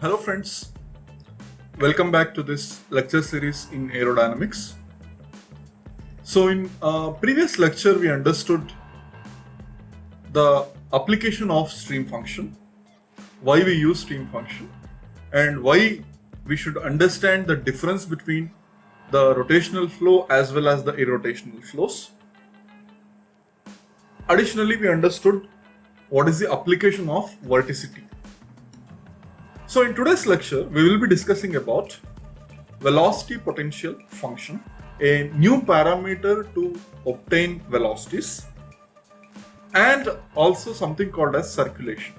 Hello friends, welcome back to this lecture series in aerodynamics. So in previous lecture we understood the application of stream function, why we use stream function and why we should understand the difference between the rotational flow as well as the irrotational flows. Additionally, we understood what is the application of vorticity. So in today's lecture, we will be discussing about velocity potential function, a new parameter to obtain velocities, and also something called as circulation.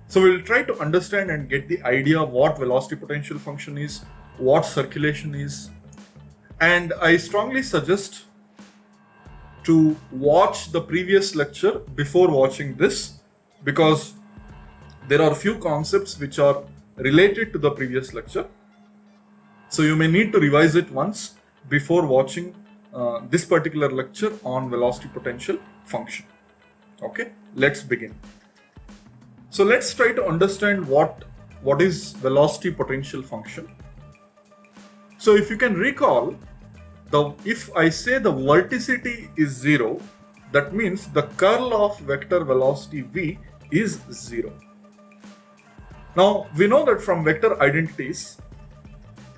So we'll try to understand and get the idea of what velocity potential function is, what circulation is, and I strongly suggest to watch the previous lecture before watching this because there are few concepts which are related to the previous lecture. So you may need to revise it once before watching this particular lecture on velocity potential function. Okay, let's begin. So let's try to understand what is velocity potential function. So if you can recall, if I say the vorticity is 0, that means the curl of vector velocity v is 0. Now we know that from vector identities,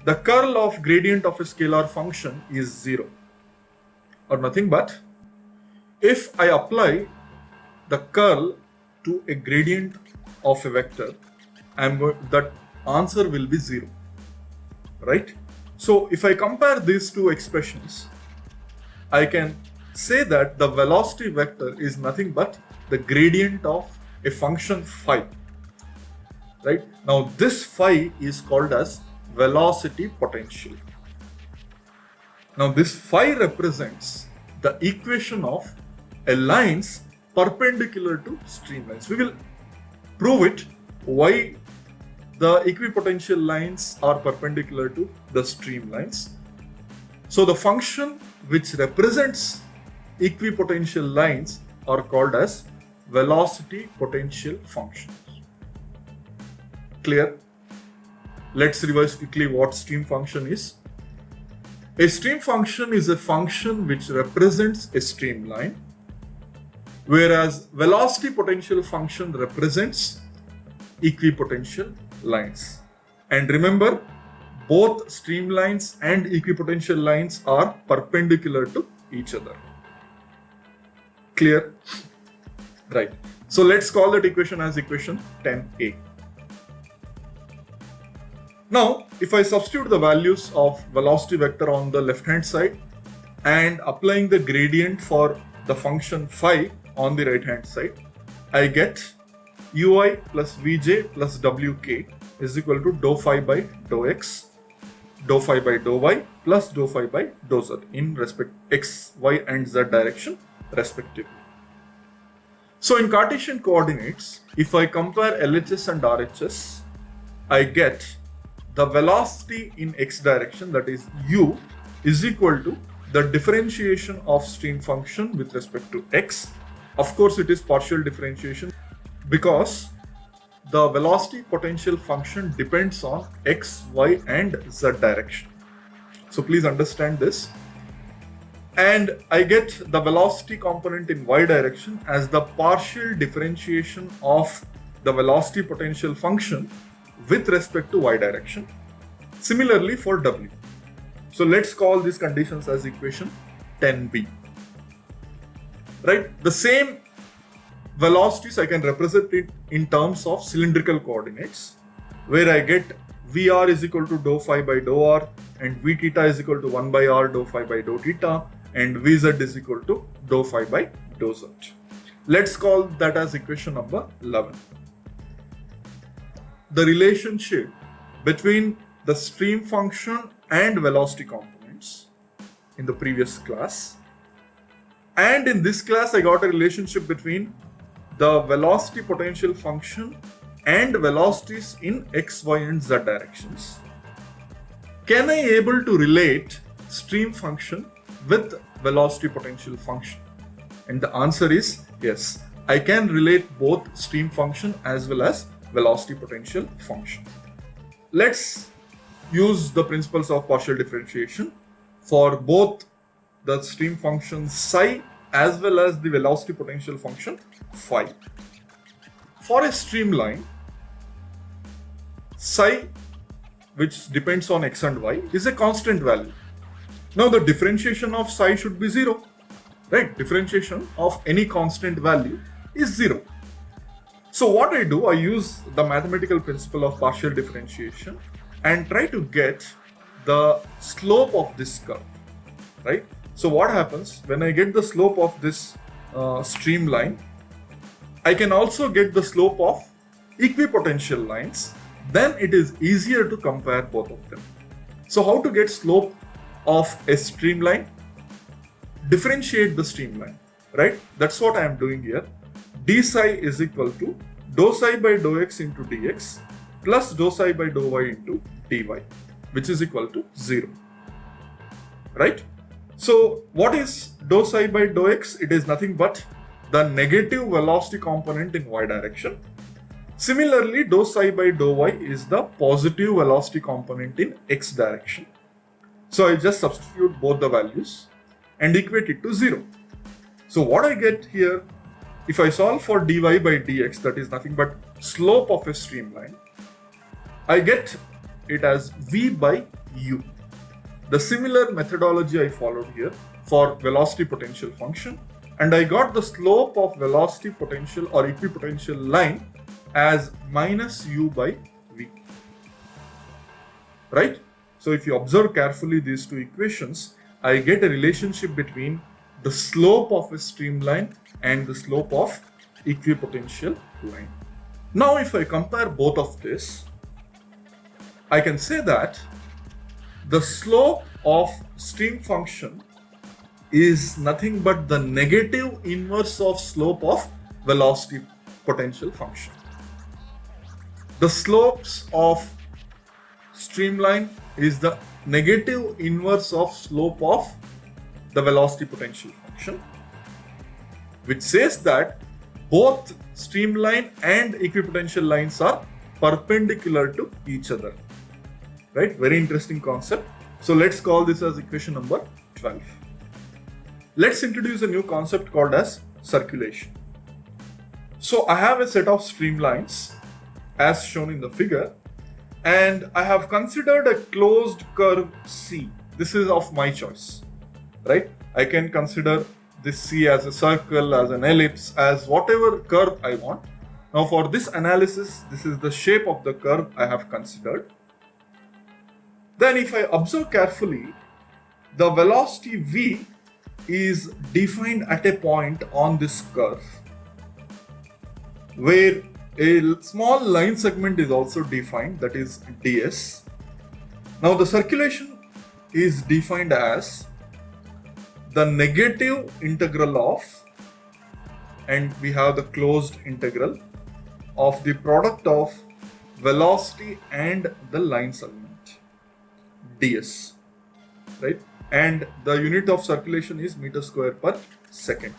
the curl of gradient of a scalar function is 0 or nothing but if I apply the curl to a gradient of a vector, that answer will be 0, right? So if I compare these two expressions, I can say that the velocity vector is nothing but the gradient of a function phi, right? Now this phi is called as velocity potential. Now this phi represents the equation of a lines perpendicular to streamlines. We will prove it why the equipotential lines are perpendicular to the streamlines. So the function which represents equipotential lines are called as velocity potential functions. Clear? Let's revise quickly what stream function is. A stream function is a function which represents a streamline, whereas velocity potential function represents equipotential lines. And remember, both streamlines and equipotential lines are perpendicular to each other. Clear? Right. So let's call that equation as equation 10a. Now, if I substitute the values of velocity vector on the left hand side and applying the gradient for the function phi on the right hand side, I get ui plus vj plus wk is equal to dou phi by dou x, dou phi by dou y plus dou phi by dou z in respect x, y and z direction respectively. So in Cartesian coordinates, if I compare LHS and RHS, I get the velocity in x direction, that is u, is equal to the differentiation of stream function with respect to x. Of course, it is partial differentiation because the velocity potential function depends on x, y and z direction. So please understand this. And I get the velocity component in y direction as the partial differentiation of the velocity potential function with respect to y direction. Similarly for w. So let's call these conditions as equation 10b. Right? The same velocities I can represent it in terms of cylindrical coordinates, where I get Vr is equal to dou phi by dou r and V theta is equal to 1 by r dou phi by dou theta and Vz is equal to dou phi by dou z. Let's call that as equation number 11. The relationship between the stream function and velocity components in the previous class And in this class, I got a relationship between the velocity potential function and velocities in x, y, and z directions. Can I able to relate stream function with velocity potential function? And the answer is yes. I can relate both stream function as well as velocity potential function. Let's use the principles of partial differentiation for both the stream function psi as well as the velocity potential function phi. For a streamline, psi, which depends on x and y, is a constant value. Now the differentiation of psi should be 0, right? Differentiation of any constant value is 0. So what I do, I use the mathematical principle of partial differentiation and try to get the slope of this curve, right? So what happens when I get the slope of this streamline, I can also get the slope of equipotential lines. Then it is easier to compare both of them. So how to get slope of a streamline? Differentiate the streamline, right? That's what I am doing here. D psi is equal to dou psi by dou x into dx plus dou psi by dou y into dy, which is equal to 0, right? So what is dou psi by dou x? It is nothing but the negative velocity component in y direction. Similarly, dou psi by dou y is the positive velocity component in x direction. So I just substitute both the values and equate it to 0. So what I get here, if I solve for dy by dx, that is nothing but slope of a streamline, I get it as v by u. The similar methodology I followed here for velocity potential function, and I got the slope of velocity potential or equipotential line as minus u by v, right? So if you observe carefully these two equations, I get a relationship between the slope of a streamline and the slope of equipotential line. Now if I compare both of this, I can say that the slope of stream function is nothing but the negative inverse of slope of velocity potential function. The slopes of streamline is the negative inverse of slope of the velocity potential function, which says that both streamline and equipotential lines are perpendicular to each other, right? Very interesting concept. So let's call this as equation number 12. Let's introduce a new concept called as circulation. So I have a set of streamlines as shown in the figure, and I have considered a closed curve C. This is of my choice, right? I can consider this C as a circle, as an ellipse, as whatever curve I want. Now for this analysis, this is the shape of the curve I have considered. Then if I observe carefully, the velocity v is defined at a point on this curve where a small line segment is also defined, that is ds. Now the circulation is defined as the negative integral of, and we have the closed integral of the product of velocity and the line segment ds, right? And the unit of circulation is meter square per second.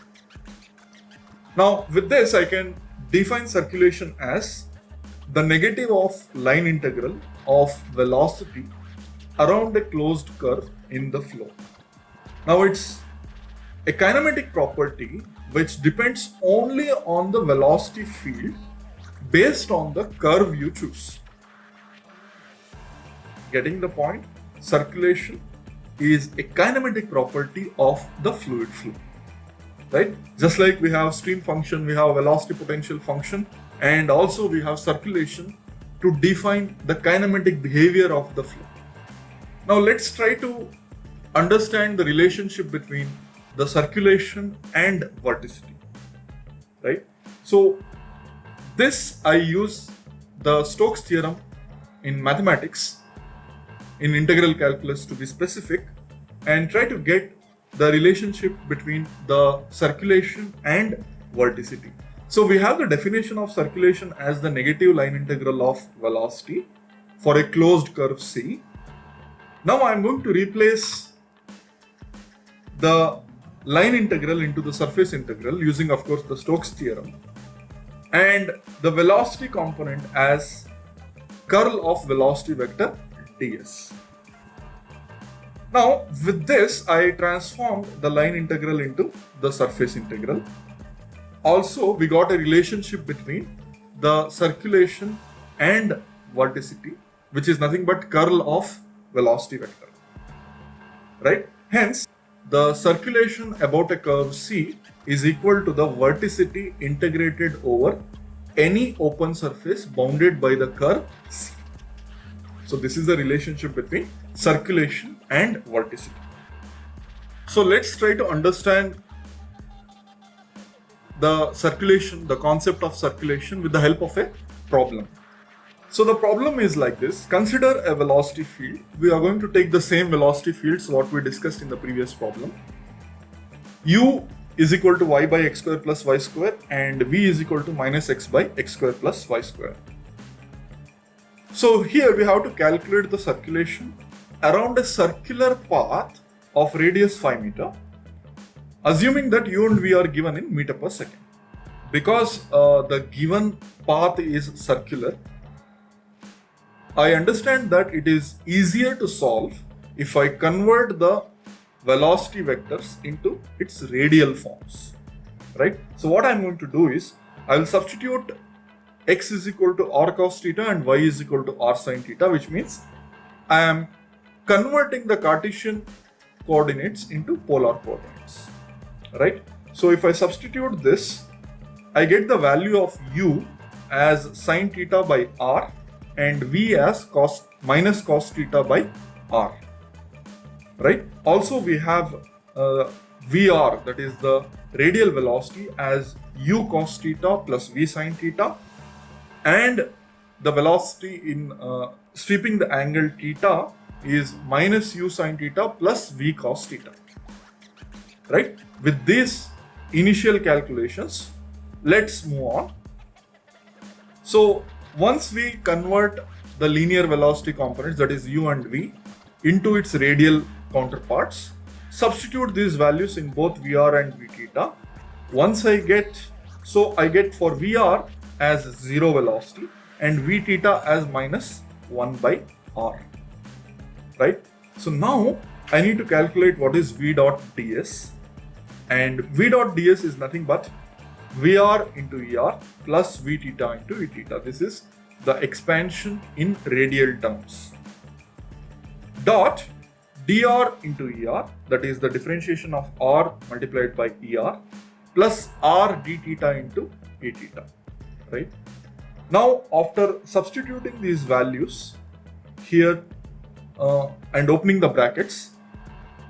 Now with this I can define circulation as the negative of line integral of velocity around a closed curve in the flow. Now it's a kinematic property which depends only on the velocity field based on the curve you choose. Getting the point? Circulation is a kinematic property of the fluid flow, right? Just like we have stream function, we have velocity potential function, and also we have circulation to define the kinematic behavior of the flow. Now let's try to understand the relationship between the circulation and vorticity, right? So this I use the Stokes theorem in mathematics, in integral calculus to be specific, and try to get the relationship between the circulation and vorticity. So we have the definition of circulation as the negative line integral of velocity for a closed curve C. Now I am going to replace the line integral into the surface integral using, of course, the Stokes theorem, and the velocity component as curl of velocity vector ds. Now with this I transformed the line integral into the surface integral. Also we got a relationship between the circulation and vorticity, which is nothing but curl of velocity vector, right? Hence the circulation about a curve C is equal to the vorticity integrated over any open surface bounded by the curve C. So this is the relationship between circulation and vorticity. So let's try to understand the circulation, the concept of circulation with the help of a problem. So the problem is like this. Consider a velocity field. We are going to take the same velocity fields what we discussed in the previous problem. U is equal to y by x square plus y square and v is equal to minus x by x square plus y square. So here we have to calculate the circulation around a circular path of radius 5 meter, assuming that u and v are given in meter per second. Because the given path is circular, I understand that it is easier to solve if I convert the velocity vectors into its radial forms, right? So what I'm going to do is I will substitute x is equal to r cos theta and y is equal to r sin theta, which means I am converting the Cartesian coordinates into polar coordinates, right? So if I substitute this, I get the value of u as sin theta by r and v as minus cos theta by r, right? Also we have vr, that is the radial velocity, as u cos theta plus v sin theta, and the velocity in sweeping the angle theta is minus u sin theta plus v cos theta, right? With these initial calculations, let's move on. So once we convert the linear velocity components, that is u and v, into its radial counterparts, substitute these values in both vr and v theta. Once I get for vr as 0 velocity and v theta as minus 1 by r, right? So now I need to calculate what is v dot ds, and v dot ds is nothing but vr into er plus v theta into e theta. This is the expansion in radial terms. Dot dr into er, that is the differentiation of r multiplied by er, plus r d theta into e theta, right? Now after substituting these values here and opening the brackets,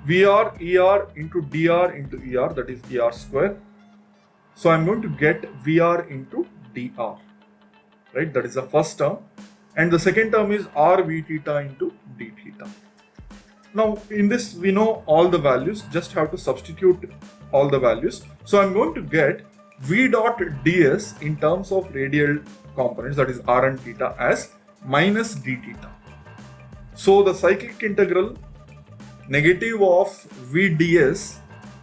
vr er into dr into er, that is er square. So I'm going to get vr into dr, right? That is the first term, and the second term is r v theta into d theta. Now in this we know all the values, just have to substitute all the values. So I'm going to get v dot ds in terms of radial components, that is r and theta, as minus d theta. So the cyclic integral negative of v ds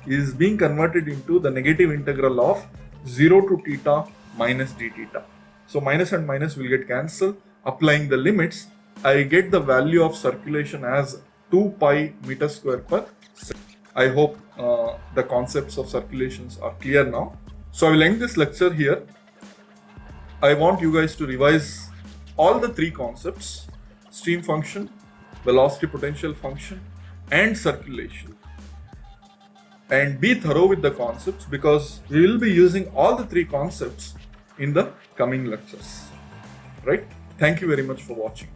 is being converted into the negative integral of 0 to theta minus d theta. So minus and minus will get cancelled. Applying the limits, I get the value of circulation as 2 pi meter square per second. I hope the concepts of circulations are clear now. So I will end this lecture here. I want you guys to revise all the three concepts: stream function, velocity potential function, and circulation. And be thorough with the concepts, because we will be using all the three concepts in the coming lectures, right? Thank you very much for watching.